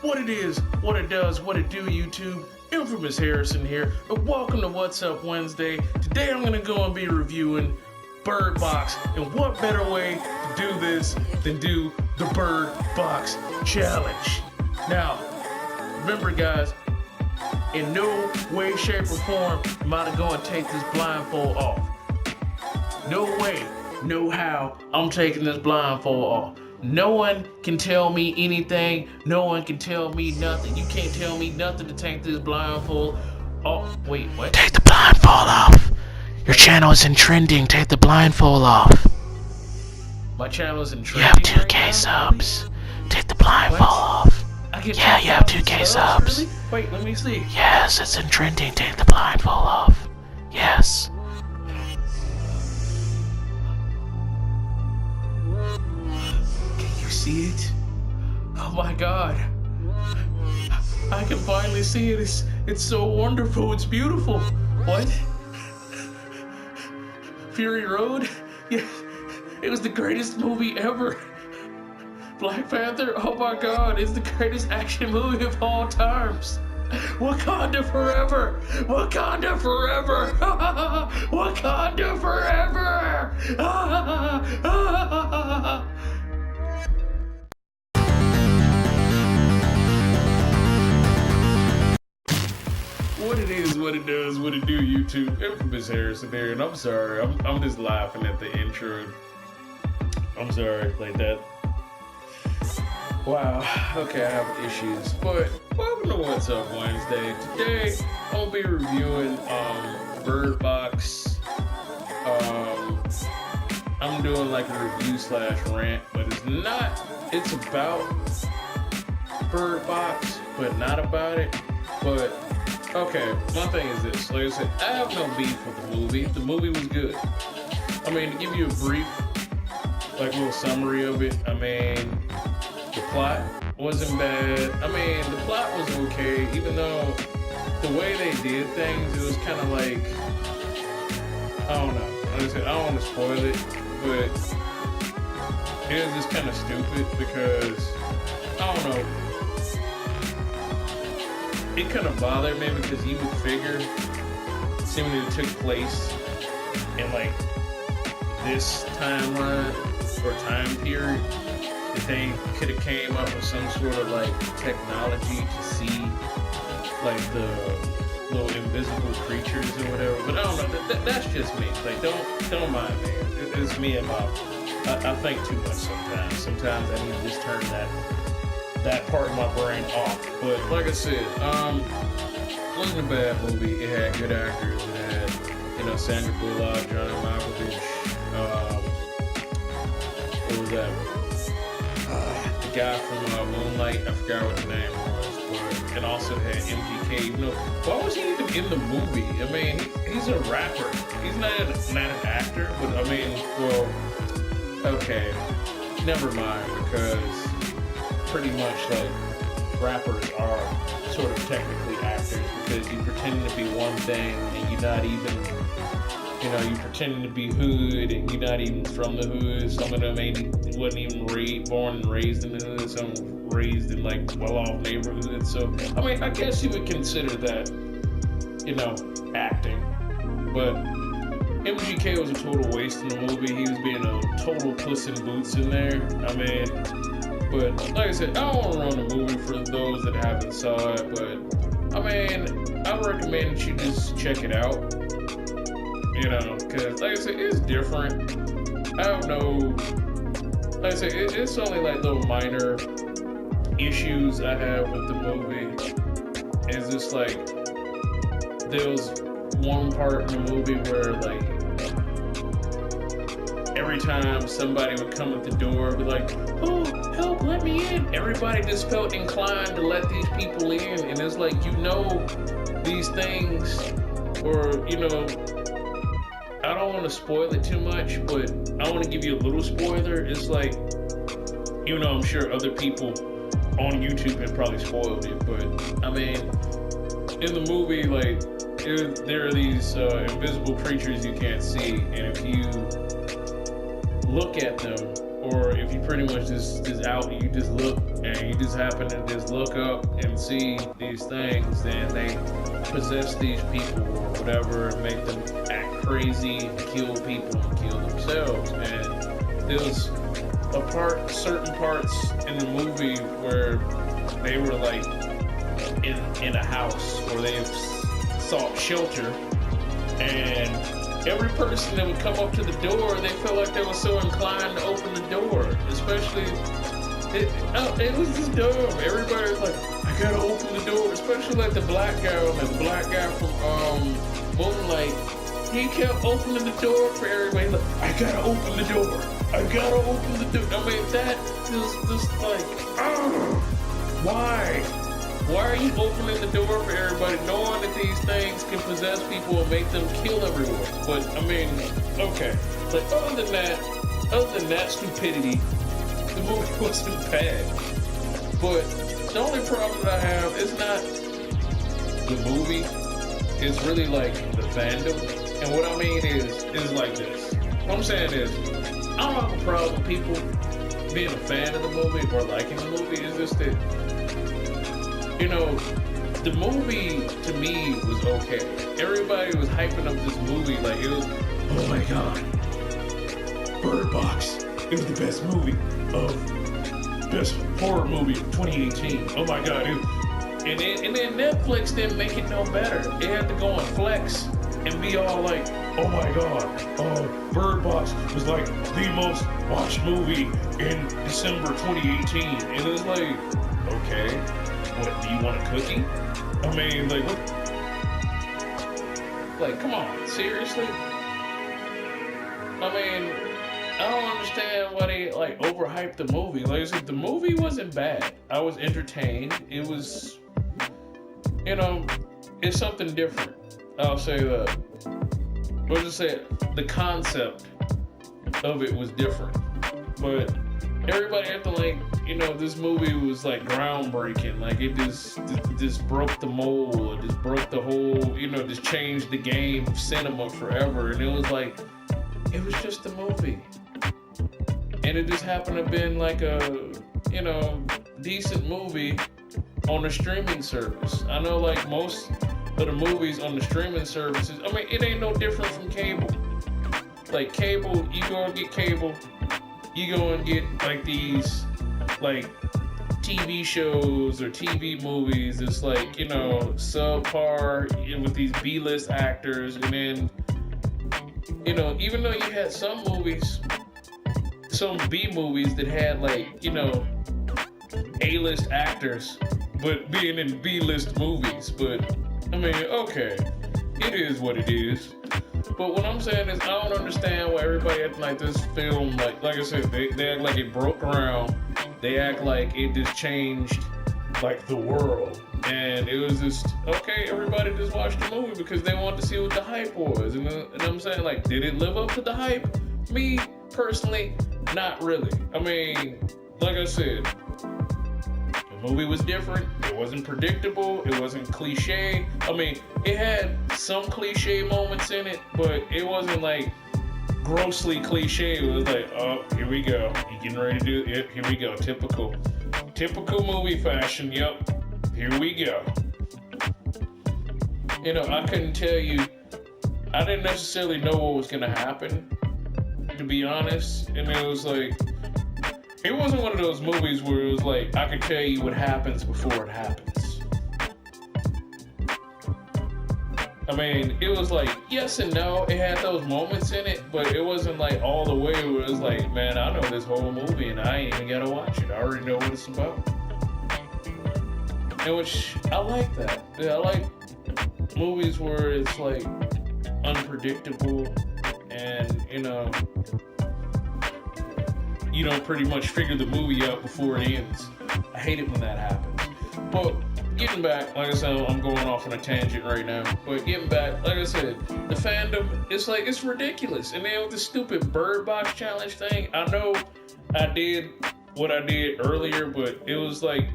What it is, what it does, what it do, YouTube. Infamous Harrison here, and welcome to What's Up Wednesday. Today I'm gonna go and be reviewing Bird Box, and what better way to do this than do the Bird Box Challenge. Now, remember guys, in no way, shape, or form am I to go and take this blindfold off. No way, no how I'm taking this blindfold off. No one can tell me anything. No one can tell me nothing. You can't tell me nothing to take this blindfold. Oh, wait, what? Take the blindfold off. Your channel isn't trending. Take the blindfold off. My channel isn't trending. You have 2K right now, subs. Really? Take the blindfold off. Yeah, you have 2K subs. Really? Wait, let me see. Yes, it's in trending. Take the blindfold off. Yes. See it? Oh my god. I can finally see it. It's so wonderful. It's beautiful. What? Fury Road? Yeah. It was the greatest movie ever. Black Panther? Oh my god. It's the greatest action movie of all times. Wakanda forever! Wakanda forever! Wakanda forever! What it is, what it does, what it do, YouTube. Infamous Harrison here, and I'm sorry. I'm just laughing at the intro. I'm sorry, like that. Wow. Okay, I have issues, but welcome to What's Up Wednesday. Today I'll be reviewing Bird Box. I'm doing like a review / rant, but it's not. It's about Bird Box, but not about it. But okay, my thing is this. Like I said, I have no beef with the movie. The movie was good. I mean, to give you a brief, like little summary of it, I mean, the plot wasn't bad. I mean, the plot was okay, even though the way they did things, it was kind of like, I don't know. Like I said, I don't want to spoil it, but it was just kind of stupid because, I don't know. It kind of bothered me because you would figure, seemingly it took place in like this timeline or time period, that they could have came up with some sort of like technology to see like the little invisible creatures or whatever. But I don't know. That's just me. Like don't mind me. It's me and I think too much sometimes. Sometimes I need to just turn that part of my brain off. But like I said, it wasn't a bad movie. It had good actors. It had, Sandra Bullock, Johnny Malkovich, what was that? The guy from Moonlight, I forgot what the name was, but it also had MGK. Why was he even in the movie? I mean, he's a rapper. He's not an actor, but I mean, well, okay, never mind, because pretty much like rappers are sort of technically actors because you pretend to be one thing and you're not even, you pretending to be hood and you're not even from the hood. Some of them wasn't even born and raised in the hood. Some raised in like well-off neighborhoods. So I mean, I guess you would consider that, acting. But MGK was a total waste in the movie. He was being a total Puss in Boots in there. I mean, but like I said, I don't want to ruin the movie for those that haven't saw it. But I mean, I recommend that you just check it out. Because like I said, it's different. I don't know. Like I said, it's only like little minor issues I have with the movie. It's just like there was one part in the movie where like every time somebody would come at the door, be like, "Oh, help, let me in." Everybody just felt inclined to let these people in, and it's like these things, or I don't want to spoil it too much, but I want to give you a little spoiler. It's like, I'm sure other people on YouTube had probably spoiled it, but I mean, in the movie, like, there are these invisible creatures you can't see, and if you look at them or if you pretty much just out, you just look and you just happen to just look up and see these things, then they possess these people or whatever and make them act crazy and kill people and kill themselves. And there's certain parts in the movie where they were like in a house or they sought shelter, and every person that would come up to the door, they felt like they were so inclined to open the door. Especially, it was just dumb. Everybody was like, I gotta open the door. Especially like the black guy from Moonlight. He kept opening the door for everybody. Like, I gotta open the door. I gotta open the door. I mean, that is just like, why? Why are you opening the door for everybody, knowing that these things can possess people and make them kill everyone? But I mean, okay. But other than that stupidity, the movie wasn't bad. But the only problem that I have is not the movie. It's really like the fandom. And what I mean is like this. What I'm saying is, I don't have a problem with people being a fan of the movie or liking the movie. It's just that, you know, the movie to me was okay. Everybody was hyping up this movie like it was, oh my god, Bird Box. It was the best horror movie of 2018. Oh my god. And then Netflix didn't make it no better. It had to go on Flex and be all like, oh my god, Bird Box was like the most watched movie in December 2018. And it was like, okay. What, do you want a cookie? I mean, like, what? Like, come on, seriously? I mean, I don't understand why they, like, overhyped the movie. Like I said, the movie wasn't bad. I was entertained. It was, you know, it's something different. I'll say that. But just say, the concept of it was different. But everybody had to, like, you know, this movie was like groundbreaking. Like it just broke the mold. It just broke the whole, you know, just changed the game of cinema forever. And it was like, it was just a movie. And it just happened to have been like a, you know, decent movie on a streaming service. I know like most of the movies on the streaming services, I mean, it ain't no different from cable. Like cable, you go and get cable, you go and get like these like TV shows or TV movies. It's like, you know, subpar with these B-list actors. And then, you know, even though you had some movies, some B movies that had like, you know, A-list actors, but being in B-list movies. But I mean, okay, it is what it is. But what I'm saying is, I don't understand why everybody acting like this film, like I said, they act like it broke ground. They act like it just changed, like, the world. And it was just, okay, everybody just watched the movie because they wanted to see what the hype was. And I'm saying, like, did it live up to the hype? Me, personally, not really. I mean, like I said, the movie was different. It wasn't predictable. It wasn't cliche. I mean, it had some cliche moments in it, but it wasn't like grossly cliche. It was like, oh, here we go. You getting ready to do it? Here we go. Typical movie fashion. Yep. Here we go. You know, I couldn't tell you. I didn't necessarily know what was gonna happen, to be honest. And it was like, it wasn't one of those movies where it was like, I could tell you what happens before it happens. I mean, it was like, yes and no. It had those moments in it, but it wasn't like all the way where it was like, man, I know this whole movie and I ain't even gotta watch it. I already know what it's about. And which, I like that. Yeah, I like movies where it's like unpredictable and, you know, you don't pretty much figure the movie out before it ends. I hate it when that happens. But getting back, like I said, I'm going off on a tangent right now. But getting back, like I said, the fandom, it's like, it's ridiculous. And then with the stupid Bird Box challenge thing, I know I did what I did earlier, but it was like,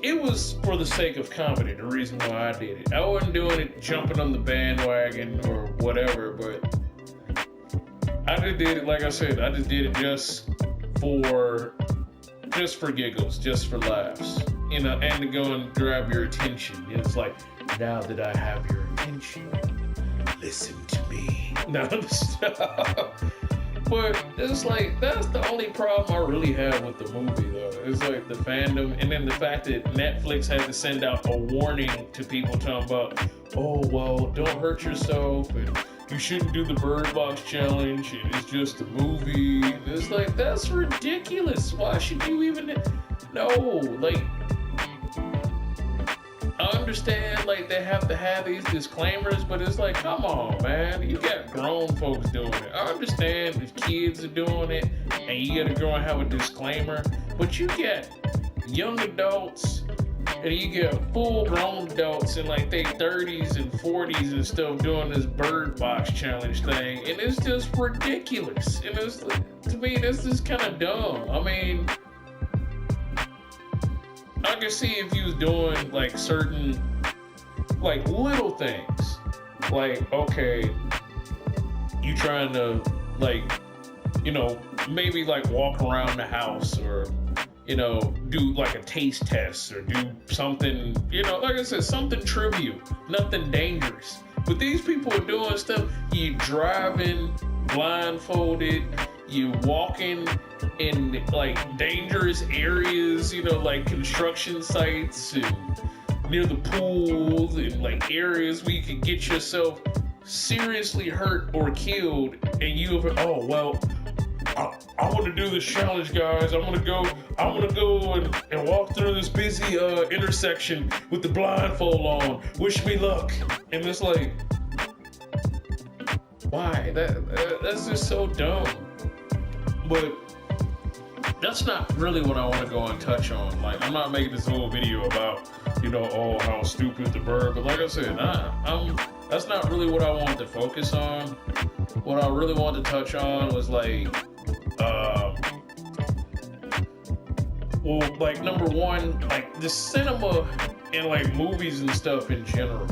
it was for the sake of comedy, the reason why I did it. I wasn't doing it jumping on the bandwagon or whatever, but I just did it, like I said, I just did it just for just for giggles, just for laughs, you know, and to go and grab your attention. It's like, now that I have your attention, listen to me. No, stop. But it's like, that's the only problem I really have with the movie, though. It's like the fandom, and then the fact that Netflix had to send out a warning to people talking about, oh, well, don't hurt yourself, and you shouldn't do the Bird Box Challenge, and it's just a movie. It's like, that's ridiculous. Why should you even... No, like... I understand, like, they have to have these disclaimers, but it's like, come on, man. You got grown folks doing it. I understand if kids are doing it, and you gotta go and have a disclaimer, but you get young adults, and you get full-grown adults in, like, their 30s and 40s and stuff doing this Bird Box Challenge thing, and it's just ridiculous. And it's, to me, this is kind of dumb. I mean... I can see if you was doing like certain, like little things, like, okay, you trying to like, you know, maybe like walk around the house or, you know, do like a taste test or do something, you know, like I said, something trivial, nothing dangerous. But these people are doing stuff, you driving blindfolded, you walking in like dangerous areas, you know, like construction sites and near the pools and like areas where you could get yourself seriously hurt or killed, and you have, oh well, I want to do this challenge, guys. I'm gonna go and walk through this busy intersection with the blindfold on. Wish me luck. And it's like, why? That's just so dumb. But that's not really what I want to go and touch on. Like, I'm not making this whole video about, you know, oh, how stupid the bird. But like I said, that's not really what I wanted to focus on. What I really wanted to touch on was like, well, like number one, like the cinema and like movies and stuff in general.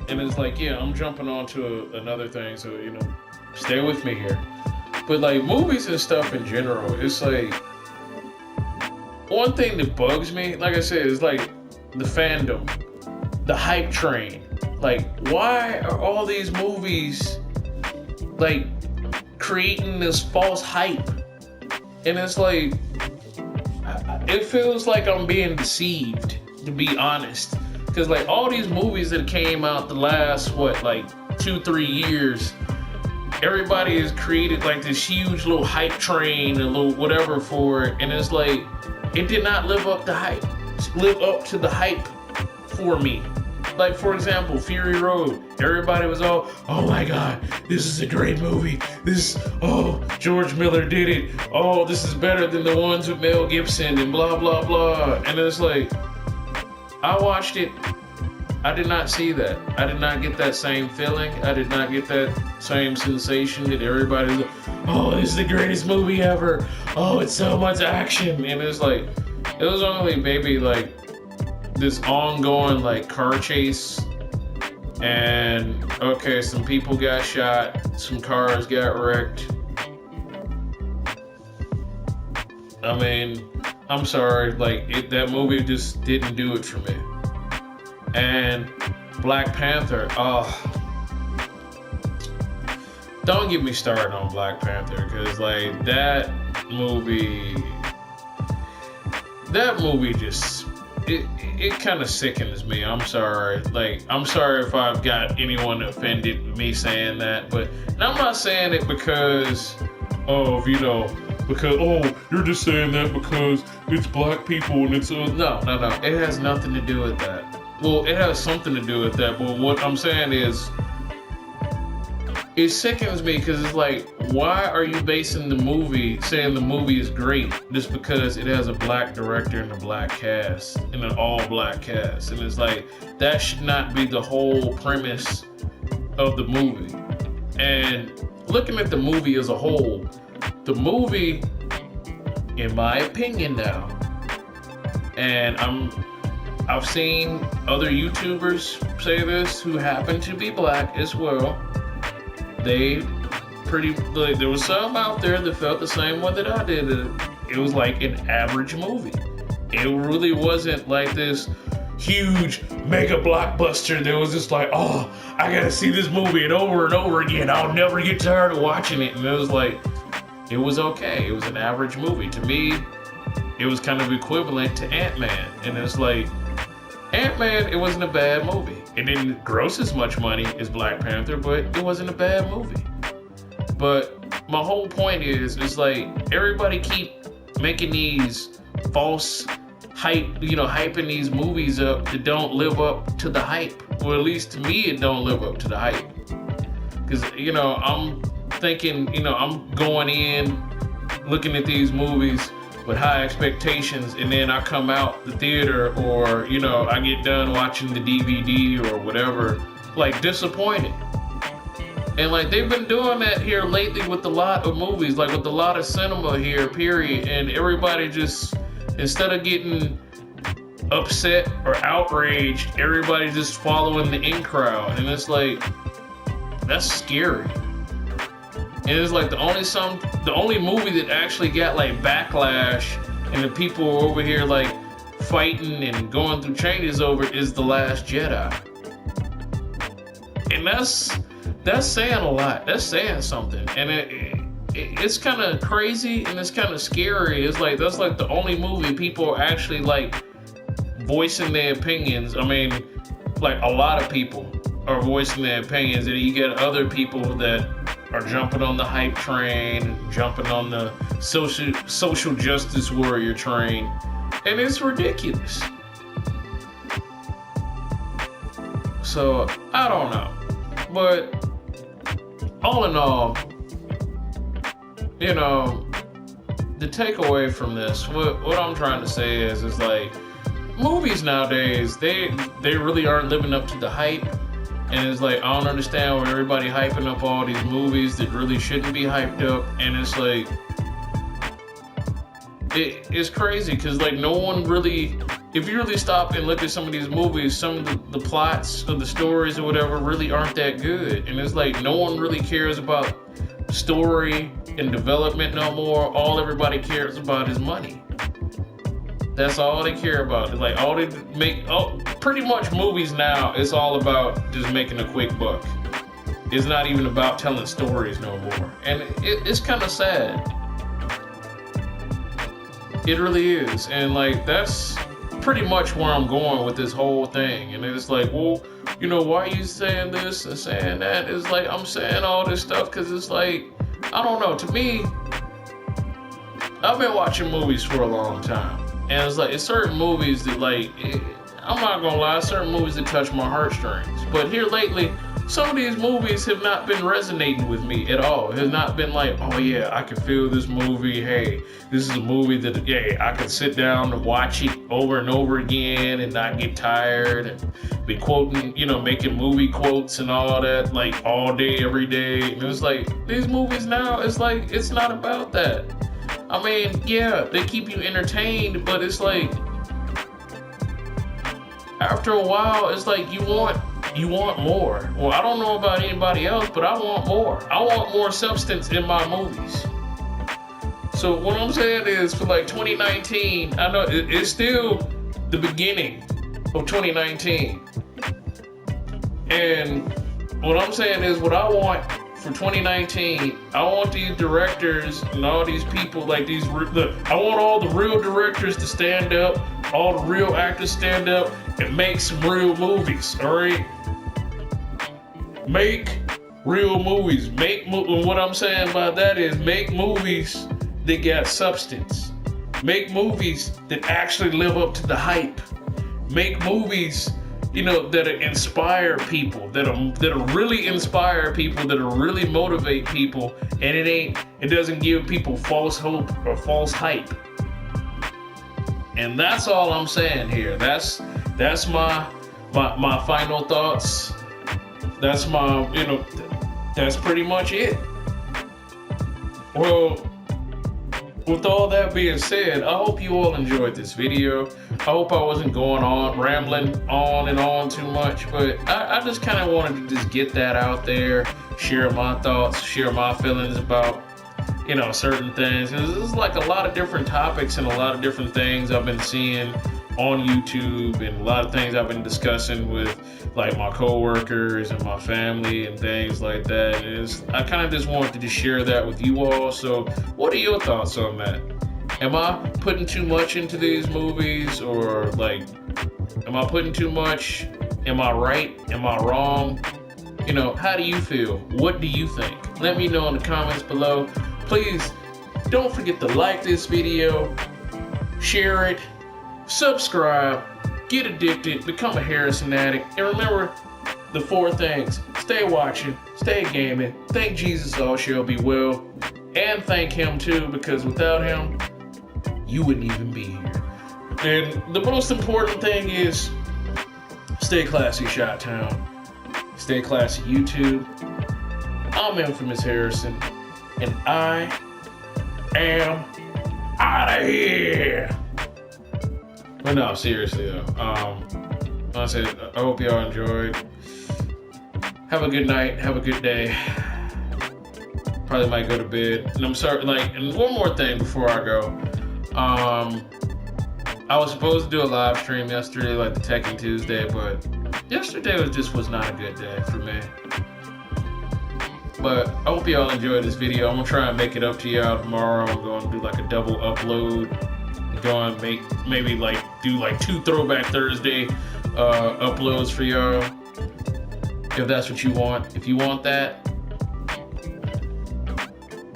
And it's like, yeah, I'm jumping on to another thing, so, you know, stay with me here. But like movies and stuff in general, it's like, one thing that bugs me, like I said, is like the fandom, the hype train. Like, why are all these movies like creating this false hype? And it's like, it feels like I'm being deceived, to be honest. Because like all these movies that came out the last, what, like 2-3 years, everybody has created like this huge little hype train, a little whatever for it, and it's like, it did not live up to the hype for me. Like, for example, Fury Road. Everybody was all, oh my God, this is a great movie. Oh, George Miller did it. Oh, this is better than the ones with Mel Gibson and blah, blah, blah. And it's like, I watched it. I did not see that. I did not get that same feeling. I did not get that same sensation that everybody's like, oh, this is the greatest movie ever. Oh, it's so much action. And it's like, it was only maybe like this ongoing like car chase, and okay, some people got shot, some cars got wrecked. I mean, I'm sorry, like that movie just didn't do it for me. And Black Panther, don't get me started on Black Panther, because like that movie just, it kind of sickens me. I'm sorry. Like, I'm sorry if I've got anyone offended with me saying that, but I'm not saying it because of, you know, because, oh, you're just saying that because it's black people and it's, no. It has nothing to do with that. Well, it has something to do with that, but what I'm saying is, it sickens me because it's like, why are you basing the movie, saying the movie is great just because it has a black director and a black cast, and an all-black cast? And it's like, that should not be the whole premise of the movie. And looking at the movie as a whole, the movie, in my opinion now, and I've seen other YouTubers say this who happen to be black as well. They pretty, like, there was some out there that felt the same way that I did. it was like an average movie. It really wasn't like this huge mega blockbuster that was just like, oh, I gotta see this movie and over again. I'll never get tired of watching it. And it was like, it was okay. It was an average movie. To me, it was kind of equivalent to Ant-Man. And it's like, Ant-Man, it wasn't a bad movie. It didn't gross as much money as Black Panther, but it wasn't a bad movie. But my whole point is, it's like, everybody keep making these false hype, hyping these movies up that don't live up to the hype. Well, at least to me, it don't live up to the hype. Because, I'm thinking, I'm going in, looking at these movies with high expectations, and then I come out the theater, or, I get done watching the DVD or whatever, like, disappointed. And, like, they've been doing that here lately with a lot of movies, like with a lot of cinema here, period. And everybody just, instead of getting upset or outraged, everybody's just following the in crowd. And it's like, that's scary. And it's like the only movie that actually got like backlash and the people were over here like fighting and going through changes over is The Last Jedi. And that's saying a lot. That's saying something. And it's kind of crazy and it's kind of scary. It's like, that's like the only movie people are actually like voicing their opinions. I mean, like a lot of people are voicing their opinions, and you get other people that are jumping on the hype train, jumping on the social justice warrior train, and it's ridiculous. So, I don't know. But, all in all, the takeaway from this, what I'm trying to say is like, movies nowadays, they really aren't living up to the hype. And it's like, I don't understand why everybody hyping up all these movies that really shouldn't be hyped up. And it's like, it's crazy because like no one really, if you really stop and look at some of these movies, some of the plots of the stories or whatever really aren't that good. And it's like, no one really cares about story and development no more. All everybody cares about is money. That's all they care about. It's like all they make, pretty much movies now, it's all about just making a quick buck. It's not even about telling stories no more. And it's kind of sad. It really is. And like, that's pretty much where I'm going with this whole thing. And it's like, well, why are you saying this and saying that? It's like, I'm saying all this stuff because it's like, I don't know. To me, I've been watching movies for a long time. And it's like, it's certain movies that like, I'm not gonna lie, certain movies that touch my heartstrings. But here lately, some of these movies have not been resonating with me at all. It has not been like, oh yeah, I can feel this movie. Hey, this is a movie that, yeah, I can sit down and watch it over and over again and not get tired and be quoting, making movie quotes and all that, like all day, every day. And it's like, these movies now, it's like, it's not about that. I mean, yeah, they keep you entertained, but it's like, after a while, it's like you want more. Well, I don't know about anybody else, but I want more. I want more substance in my movies. So what I'm saying is, for like 2019, I know it's still the beginning of 2019. And what I'm saying is, what I want for 2019, I want these directors and all these people, like these, I want all the real directors to stand up, all the real actors stand up and make some real movies, all right? Make real movies. What I'm saying by that is, make movies that got substance. Make movies that actually live up to the hype. Make movies, that inspire people, that really inspire people, that really motivate people, and it doesn't give people false hope or false hype. And that's all I'm saying here. That's my final thoughts. That's that's pretty much it. Well, with all that being said, I hope you all enjoyed this video. I hope I wasn't rambling on and on too much, but I just kind of wanted to just get that out there, share my thoughts, share my feelings about certain things. There's like a lot of different topics and a lot of different things I've been seeing on YouTube, and a lot of things I've been discussing with like my coworkers and my family and things like that. And I kind of just wanted to share that with you all. So what are your thoughts on that? Am I putting too much into these movies, or like, am I putting too much? Am I right? Am I wrong? How do you feel? What do you think? Let me know in the comments below. Please don't forget to like this video, share it, subscribe, get addicted, become a Harrison addict, and remember the 4 things. Stay watching, stay gaming, thank Jesus all shall be well, and thank him too, because without him, you wouldn't even be here. And the most important thing is stay classy, Shot-Town. Stay classy, YouTube. I'm Infamous Harrison, and I am out of here. But no, seriously though. I said, I hope y'all enjoyed. Have a good night. Have a good day. Probably might go to bed. And I'm sorry. And one more thing before I go. I was supposed to do a live stream yesterday, like the Tekken Tuesday, but yesterday was not a good day for me. But I hope y'all enjoyed this video. I'm gonna try and make it up to y'all tomorrow. I'm going to do like a double upload. I'm going to maybe do 2 Throwback Thursday uploads for y'all. If that's what you want. If you want that,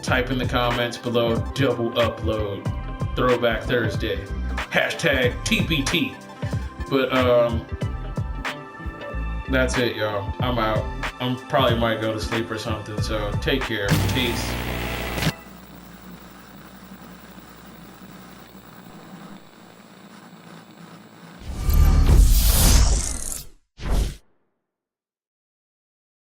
type in the comments below, double upload, Throwback Thursday, #TBT. But that's it, y'all. I'm out. I'm probably might go to sleep or something, so take care. Peace.